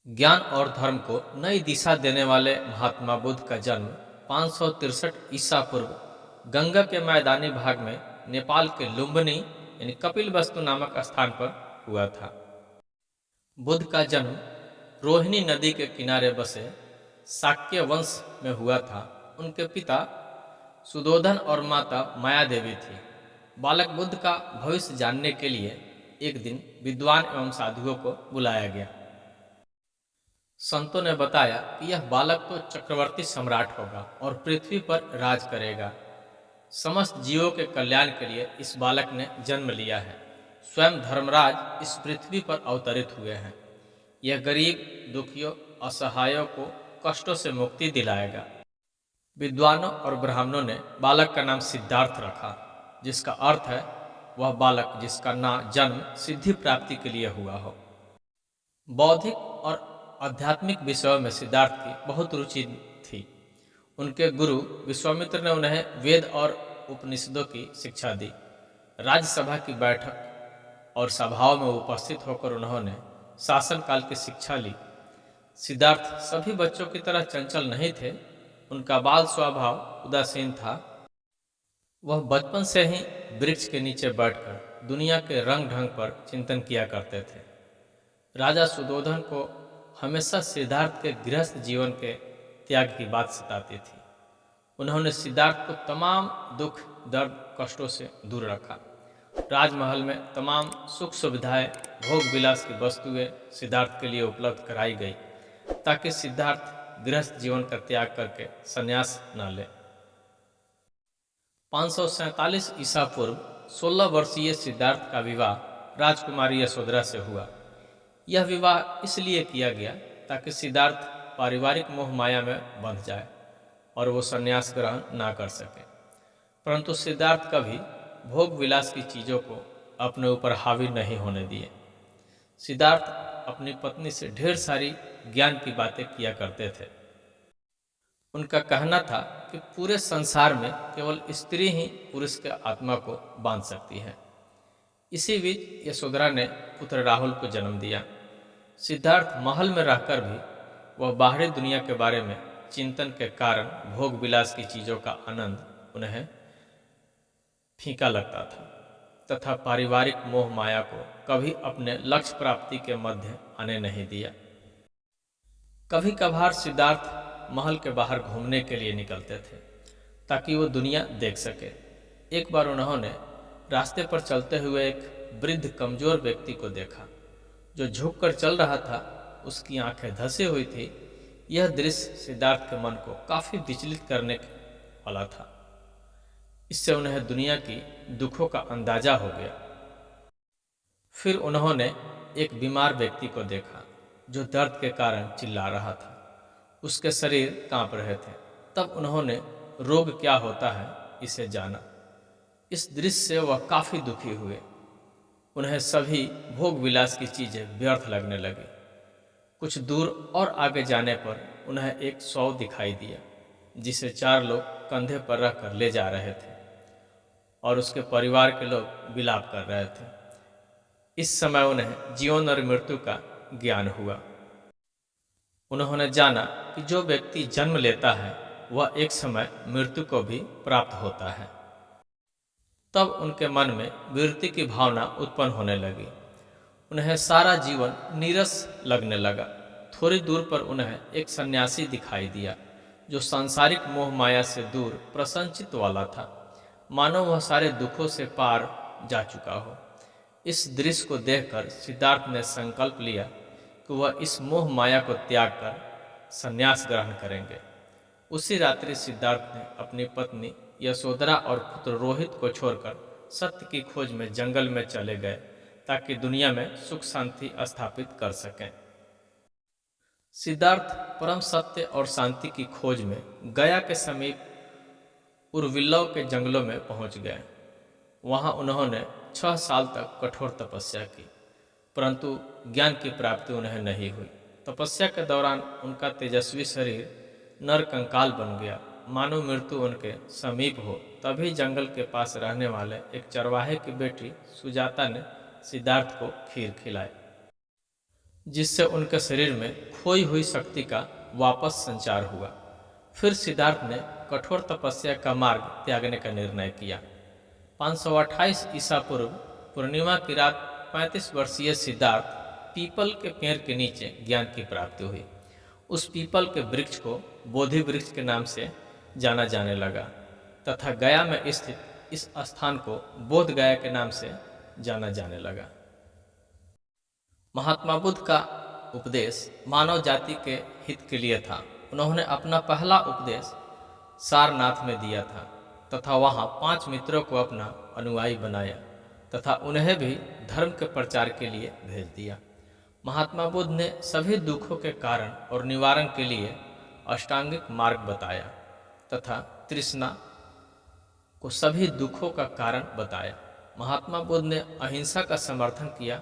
ज्ञान और धर्म को नई दिशा देने वाले महात्मा बुद्ध का जन्म 563 ईसा पूर्व गंगा के मैदानी भाग में नेपाल के लुम्बिनी यानी कपिलवस्तु नामक स्थान पर हुआ था। बुद्ध का जन्म रोहिणी नदी के किनारे बसे शाक्य वंश में हुआ था। उनके पिता सुदोधन और माता माया देवी थी। बालक बुद्ध का भविष्य जानने के लिए एक दिन विद्वान एवं साधुओं को बुलाया गया। संतों ने बताया कि यह बालक तो चक्रवर्ती सम्राट होगा और पृथ्वी पर राज करेगा। समस्त जीवों के कल्याण के लिए इस बालक ने जन्म लिया है। स्वयं धर्मराज इस पृथ्वी पर अवतरित हुए हैं। यह गरीब, दुखियों, असहायों को कष्टों से मुक्ति दिलाएगा। विद्वानों और ब्राह्मणों ने बालक का नाम सिद्धार्थ रखा, जिसका अर्थ है वह बालक जिसका जन्म सिद्धि प्राप्ति के लिए हुआ हो। बौद्धिक और आध्यात्मिक विषयों में सिद्धार्थ की बहुत रुचि थी। उनके गुरु विश्वामित्र ने उन्हें वेद और उपनिषदों की शिक्षा दी। राज्यसभा की बैठक और सभाओं में उपस्थित होकर उन्होंने शासनकाल की शिक्षा ली। सिद्धार्थ सभी बच्चों की तरह चंचल नहीं थे। उनका बाल स्वभाव उदासीन था। वह बचपन से ही वृक्ष के नीचे बैठकर दुनिया के रंग ढंग पर चिंतन किया करते थे। राजा सुदोधन को हमेशा सिद्धार्थ के गृहस्थ जीवन के त्याग की बात सताती थी। उन्होंने सिद्धार्थ को तमाम दुख, दर्द, कष्टों से दूर रखा। राजमहल में तमाम सुख सुविधाएं, भोग विलास की वस्तुएं सिद्धार्थ के लिए उपलब्ध कराई गई, ताकि सिद्धार्थ गृहस्थ जीवन का त्याग करके संन्यास न ले। 547 ईसा पूर्व 16 वर्षीय सिद्धार्थ का विवाह राजकुमारी यशोधरा से हुआ। यह विवाह इसलिए किया गया ताकि सिद्धार्थ पारिवारिक मोह माया में बंध जाए और वो संन्यास ग्रहण ना कर सके। परंतु सिद्धार्थ कभी भोग विलास की चीज़ों को अपने ऊपर हावी नहीं होने दिए। सिद्धार्थ अपनी पत्नी से ढेर सारी ज्ञान की बातें किया करते थे। उनका कहना था कि पूरे संसार में केवल स्त्री ही पुरुष के आत्मा को बांध सकती है। इसी बीच यशोधरा ने पुत्र राहुल को जन्म दिया। सिद्धार्थ महल में रहकर भी वह बाहरी दुनिया के बारे में चिंतन के कारण भोग विलास की चीज़ों का आनंद उन्हें फीका लगता था तथा पारिवारिक मोह माया को कभी अपने लक्ष्य प्राप्ति के मध्य आने नहीं दिया। कभी कभार सिद्धार्थ महल के बाहर घूमने के लिए निकलते थे ताकि वो दुनिया देख सके। एक बार उन्होंने रास्ते पर चलते हुए एक वृद्ध कमजोर व्यक्ति को देखा जो झुककर चल रहा था। उसकी आंखें धंसी हुई थी। यह दृश्य सिद्धार्थ के मन को काफी विचलित करने वाला था। इससे उन्हें दुनिया की दुखों का अंदाजा हो गया। फिर उन्होंने एक बीमार व्यक्ति को देखा जो दर्द के कारण चिल्ला रहा था। उसके शरीर कांप रहे थे। तब उन्होंने रोग क्या होता है इसे जाना। इस दृश्य से वह काफी दुखी हुए। उन्हें सभी भोग विलास की चीजें व्यर्थ लगने लगी। कुछ दूर और आगे जाने पर उन्हें एक शव दिखाई दिया जिसे 4 लोग कंधे पर रखकर ले जा रहे थे और उसके परिवार के लोग विलाप कर रहे थे। इस समय उन्हें जीवन और मृत्यु का ज्ञान हुआ। उन्होंने जाना कि जो व्यक्ति जन्म लेता है वह एक समय मृत्यु को भी प्राप्त होता है। तब उनके मन में विरक्ति की भावना उत्पन्न होने लगी। उन्हें सारा जीवन नीरस लगने लगा। थोड़ी दूर पर उन्हें एक सन्यासी दिखाई दिया जो सांसारिक मोह माया से दूर प्रसन्नचित्त वाला था, मानो वह सारे दुखों से पार जा चुका हो। इस दृश्य को देखकर सिद्धार्थ ने संकल्प लिया कि वह इस मोह माया को त्याग कर संन्यास ग्रहण करेंगे। उसी रात्रि सिद्धार्थ ने अपनी पत्नी यशोधरा और पुत्र रोहित को छोड़कर सत्य की खोज में जंगल में चले गए ताकि दुनिया में सुख शांति स्थापित कर सकें। सिद्धार्थ परम सत्य और शांति की खोज में गया के समीप उर्विल्लव के जंगलों में पहुंच गए। वहां उन्होंने 6 साल तक कठोर तपस्या की, परंतु ज्ञान की प्राप्ति उन्हें नहीं हुई। तपस्या के दौरान उनका तेजस्वी शरीर नर कंकाल बन गया, मानो मृत्यु उनके समीप हो। तभी जंगल के पास रहने वाले एक चरवाहे की बेटी सुजाता ने सिद्धार्थ को खीर खिलाई। जिससे उनके शरीर में खोई हुई शक्ति का वापस संचार हुआ। फिर सिद्धार्थ ने कठोर तपस्या का मार्ग त्यागने का निर्णय किया। 528 ईसा पूर्व पूर्णिमा की रात 35 वर्षीय सिद्धार्थ पीपल के पेड़ के नीचे ज्ञान की प्राप्ति हुई। उस पीपल के वृक्ष को बोधि वृक्ष के नाम से जाना जाने लगा तथा गया में स्थित इस स्थान को बोध गया के नाम से जाना जाने लगा। महात्मा बुद्ध का उपदेश मानव जाति के हित के लिए था। उन्होंने अपना पहला उपदेश सारनाथ में दिया था तथा वहाँ 5 मित्रों को अपना अनुयायी बनाया तथा उन्हें भी धर्म के प्रचार के लिए भेज दिया। महात्मा बुद्ध ने सभी दुखों के कारण और निवारण के लिए अष्टांगिक मार्ग बताया तथा तृष्णा को सभी दुखों का कारण बताया। महात्मा बुद्ध ने अहिंसा का समर्थन किया,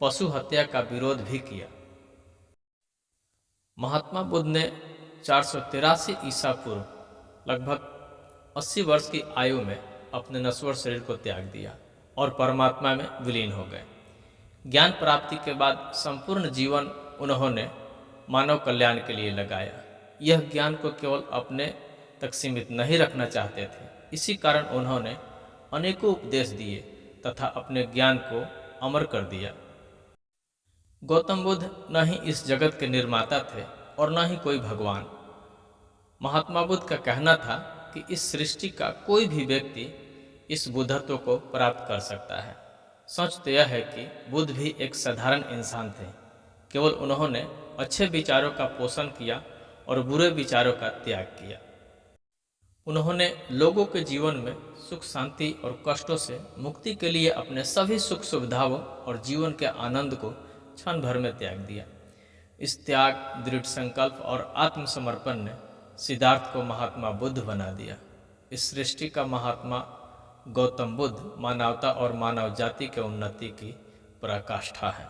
पशु हत्या का विरोध भी किया। महात्मा बुद्ध ने 483 ईसा पूर्व लगभग 80 वर्ष की आयु में अपने नश्वर शरीर को त्याग दिया और परमात्मा में विलीन हो गए। ज्ञान प्राप्ति के बाद संपूर्ण जीवन उन्होंने मानव कल्याण के लिए लगाया। यह ज्ञान को केवल अपने तक सीमित नहीं रखना चाहते थे, इसी कारण उन्होंने अनेकों उपदेश दिए तथा अपने ज्ञान को अमर कर दिया। गौतम बुद्ध न ही इस जगत के निर्माता थे और न ही कोई भगवान। महात्मा बुद्ध का कहना था कि इस सृष्टि का कोई भी व्यक्ति इस बुद्धत्व को प्राप्त कर सकता है। सच तो यह है कि बुद्ध भी एक साधारण इंसान थे, केवल उन्होंने अच्छे विचारों का पोषण किया और बुरे विचारों का त्याग किया। उन्होंने लोगों के जीवन में सुख शांति और कष्टों से मुक्ति के लिए अपने सभी सुख सुविधाओं और जीवन के आनंद को क्षण भर में त्याग दिया। इस त्याग, दृढ़ संकल्प और आत्मसमर्पण ने सिद्धार्थ को महात्मा बुद्ध बना दिया। इस सृष्टि का महात्मा गौतम बुद्ध मानवता और मानव जाति के उन्नति की पराकाष्ठा है।